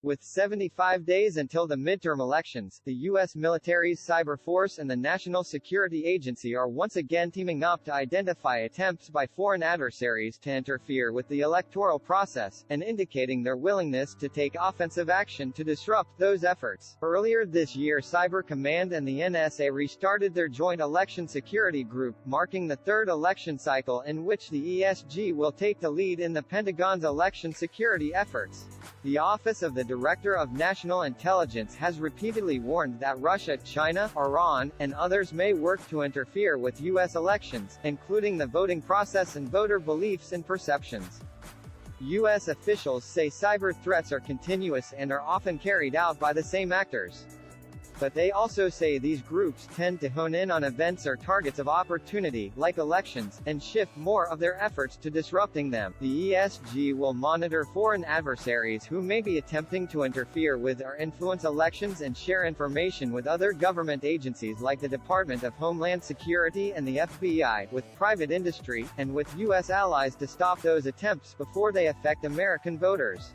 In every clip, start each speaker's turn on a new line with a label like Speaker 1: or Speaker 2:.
Speaker 1: With 75 days until the midterm elections, the U.S. military's cyber force and the National Security Agency are once again teaming up to identify attempts by foreign adversaries to interfere with the electoral process, and indicating their willingness to take offensive action to disrupt those efforts. Earlier this year, Cyber Command and the NSA restarted their joint election security group, marking the third election cycle in which the ESG will take the lead in the Pentagon's election security efforts. The Office of the Director of National Intelligence has repeatedly warned that Russia, China, Iran, and others may work to interfere with U.S. elections, including the voting process and voter beliefs and perceptions. U.S. officials say cyber threats are continuous and are often carried out by the same actors. But they also say these groups tend to hone in on events or targets of opportunity, like elections, and shift more of their efforts to disrupting them. The ESG will monitor foreign adversaries who may be attempting to interfere with or influence elections and share information with other government agencies like the Department of Homeland Security and the FBI, with private industry, and with U.S. allies to stop those attempts before they affect American voters.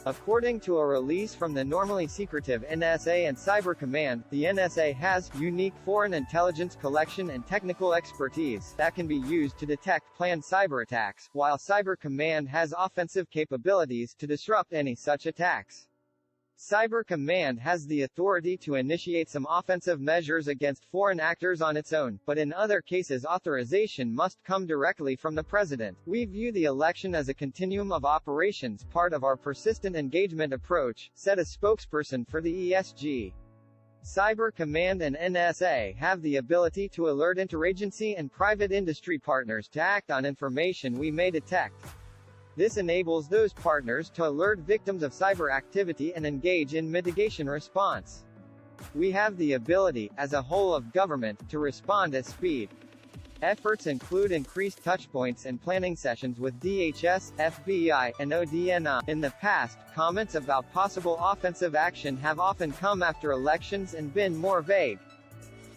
Speaker 1: According to a release from the normally secretive NSA and Cyber Command, the NSA has unique foreign intelligence collection and technical expertise that can be used to detect planned cyber attacks, while Cyber Command has offensive capabilities to disrupt any such attacks. Cyber Command has the authority to initiate some offensive measures against foreign actors on its own, but in other cases authorization must come directly from the President. We view the election as a continuum of operations, part of our persistent engagement approach, said a spokesperson for the ESG. Cyber Command and NSA have the ability to alert interagency and private industry partners to act on information we may detect. This enables those partners to alert victims of cyber activity and engage in mitigation response. We have the ability, as a whole of government, to respond at speed. Efforts include increased touchpoints and planning sessions with DHS, FBI, and ODNI. In the past, comments about possible offensive action have often come after elections and been more vague.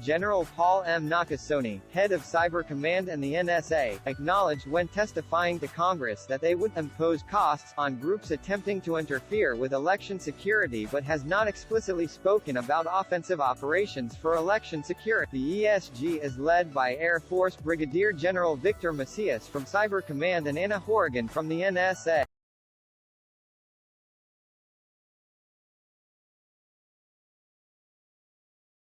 Speaker 1: General Paul M. Nakasone, head of Cyber Command and the NSA, acknowledged when testifying to Congress that they would impose costs on groups attempting to interfere with election security, but has not explicitly spoken about offensive operations for election security. The ESG is led by Air Force Brigadier General Victor Macias from Cyber Command and Anna Horrigan from the NSA.